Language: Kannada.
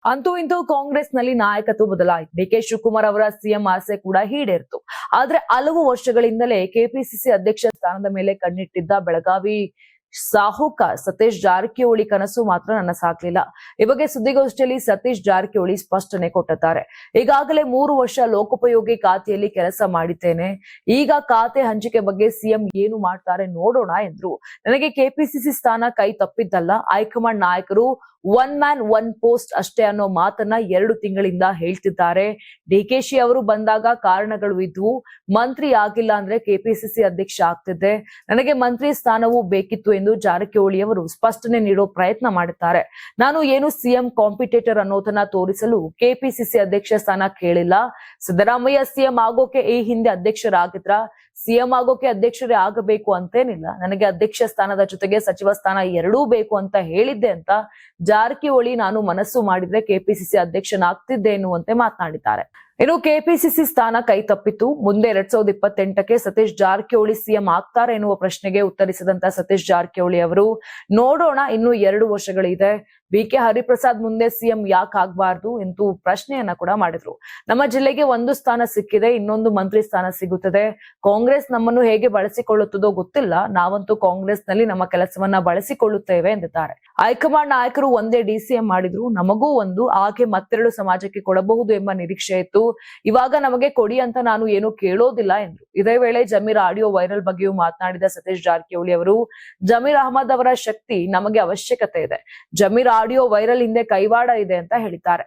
ಅಂತೂ ಇಂತೂ ಕಾಂಗ್ರೆಸ್ನಲ್ಲಿ ನಾಯಕತ್ವ ಬದಲಾಯಿತು. ಡಿಕೆ ಶಿವಕುಮಾರ್ ಅವರ ಸಿಎಂ ಆಸೆ ಕೂಡ ಈಡೇರಿತು. ಆದ್ರೆ ಹಲವು ವರ್ಷಗಳಿಂದಲೇ ಕೆಪಿಸಿಸಿ ಅಧ್ಯಕ್ಷ ಸ್ಥಾನದ ಮೇಲೆ ಕಣ್ಣಿಟ್ಟಿದ್ದ ಬೆಳಗಾವಿ ಸಾಹುಕಾರ ಸತೀಶ್ ಜಾರಕಿಹೊಳಿ ಕನಸು ಮಾತ್ರ ನನ್ನ ಸಾಕ್ಲಿಲ್ಲ. ಈ ಬಗ್ಗೆ ಸುದ್ದಿಗೋಷ್ಠಿಯಲ್ಲಿ ಸತೀಶ್ ಜಾರಕಿಹೊಳಿ ಸ್ಪಷ್ಟನೆ ಕೊಟ್ಟಿದ್ದಾರೆ. ಈಗಾಗಲೇ 3 ವರ್ಷ ಲೋಕೋಪಯೋಗಿ ಖಾತೆಯಲ್ಲಿ ಕೆಲಸ ಮಾಡಿದ್ದೇನೆ. ಈಗ ಖಾತೆ ಹಂಚಿಕೆ ಬಗ್ಗೆ ಸಿಎಂ ಏನು ಮಾಡ್ತಾರೆ ನೋಡೋಣ ಎಂದ್ರು. ನನಗೆ ಕೆಪಿಸಿಸಿ ಸ್ಥಾನ ಕೈ ತಪ್ಪಿದ್ದಲ್ಲ. ಹೈಕಮಾಂಡ್ ನಾಯಕರು ಒನ್ ಮ್ಯಾನ್ ಒನ್ ಪೋಸ್ಟ್ ಅಷ್ಟೇ ಅನ್ನೋ ಮಾತನ್ನ 2 ತಿಂಗಳಿಂದ ಹೇಳ್ತಿದ್ದಾರೆ. ಡಿಕೆಶಿ ಅವರು ಬಂದಾಗ ಕಾರಣಗಳು ಇದ್ವು. ಮಂತ್ರಿ ಆಗಿಲ್ಲ ಅಂದ್ರೆ ಕೆಪಿಸಿಸಿ ಅಧ್ಯಕ್ಷ ಆಗ್ತಿದ್ದೆ. ನನಗೆ ಮಂತ್ರಿ ಸ್ಥಾನವೂ ಬೇಕಿತ್ತು ಎಂದು ಜಾರಕಿಹೊಳಿ ಅವರು ಸ್ಪಷ್ಟನೆ ನೀಡೋ ಪ್ರಯತ್ನ ಮಾಡುತ್ತಾರೆ. ನಾನು ಏನು ಸಿಎಂ ಕಾಂಪಿಟೇಟರ್ ಅನ್ನೋದನ್ನ ತೋರಿಸಲು ಕೆಪಿಸಿಸಿ ಅಧ್ಯಕ್ಷ ಸ್ಥಾನ ಕೇಳಿಲ್ಲ. ಸಿದ್ದರಾಮಯ್ಯ ಸಿಎಂ ಆಗೋಕೆ ಈ ಹಿಂದೆ ಅಧ್ಯಕ್ಷರಾಗಿದ್ರ, ಸಿಎಂ ಆಗೋಕೆ ಅಧ್ಯಕ್ಷರೇ ಆಗಬೇಕು ಅಂತೇನಿಲ್ಲ. ನನಗೆ ಅಧ್ಯಕ್ಷ ಸ್ಥಾನದ ಜೊತೆಗೆ ಸಚಿವ ಸ್ಥಾನ ಎರಡೂ ಬೇಕು ಅಂತ ಹೇಳಿದ್ದೆ ಅಂತ ಜಾರಕಿಹೊಳಿ ನಾನು ಮನಸ್ಸು ಮಾಡಿದ್ರೆ ಕೆಪಿಸಿಸಿ ಅಧ್ಯಕ್ಷನಾಗ್ತಿದ್ದೆ ಎನ್ನುವಂತೆ ಮಾತನಾಡಿದ್ದಾರೆ. ಇನ್ನು ಕೆಪಿಸಿಸಿ ಸ್ಥಾನ ಕೈ ತಪ್ಪಿತ್ತು. ಮುಂದೆ 2028ಕ್ಕೆ ಸತೀಶ್ ಜಾರಕಿಹೊಳಿ ಸಿಎಂ ಆಗ್ತಾರೆ ಎನ್ನುವ ಪ್ರಶ್ನೆಗೆ ಉತ್ತರಿಸಿದಂತ ಸತೀಶ್ ಜಾರಕಿಹೊಳಿ ಅವರು, ನೋಡೋಣ, ಇನ್ನು 2 ವರ್ಷಗಳಿದೆ. ಬಿ.ಕೆ. ಹರಿಪ್ರಸಾದ್ ಮುಂದೆ ಸಿಎಂ ಯಾಕೆ ಆಗ್ಬಾರ್ದು ಎಂದು ಪ್ರಶ್ನೆಯನ್ನ ಕೂಡ ಮಾಡಿದ್ರು. ನಮ್ಮ ಜಿಲ್ಲೆಗೆ 1 ಸ್ಥಾನ ಸಿಕ್ಕಿದೆ, ಇನ್ನೊಂದು ಮಂತ್ರಿ ಸ್ಥಾನ ಸಿಗುತ್ತದೆ. ಕಾಂಗ್ರೆಸ್ ನಮ್ಮನ್ನು ಹೇಗೆ ಬಳಸಿಕೊಳ್ಳುತ್ತದೋ ಗೊತ್ತಿಲ್ಲ. ನಾವಂತೂ ಕಾಂಗ್ರೆಸ್ ನಲ್ಲಿ ನಮ್ಮ ಕೆಲಸವನ್ನ ಬಳಸಿಕೊಳ್ಳುತ್ತೇವೆ ಎಂದಿದ್ದಾರೆ. ಹೈಕಮಾಂಡ್ ನಾಯಕರು ಒಂದೇ ಡಿಸಿಎಂ ಮಾಡಿದ್ರು, ನಮಗೂ ಒಂದು, ಹಾಗೆ ಮತ್ತೆರಡು ಸಮಾಜಕ್ಕೆ ಕೊಡಬಹುದು ಎಂಬ ನಿರೀಕ್ಷೆ ಇತ್ತು. ಇವಾಗ ನಮಗೆ ಕೊಡಿ ಅಂತ ನಾನು ಏನು ಕೇಳೋದಿಲ್ಲ ಎಂದ್ರು. ಇದೇ ವೇಳೆ ಜಮೀರ್ ಆಡಿಯೋ ವೈರಲ್ ಬಗ್ಗೆಯೂ ಮಾತನಾಡಿದ ಸತೀಶ್ ಜಾರಕಿಹೊಳಿ ಅವರು, ಜಮೀರ್ ಅಹಮದ್ ಅವರ ಶಕ್ತಿ ನಮಗೆ ಅವಶ್ಯಕತೆ ಇದೆ. ಜಮೀರ್ ಆಡಿಯೋ ವೈರಲ್ ಹಿಂದೆ ಕೈವಾಡ ಇದೆ ಅಂತ ಹೇಳಿದ್ದಾರೆ.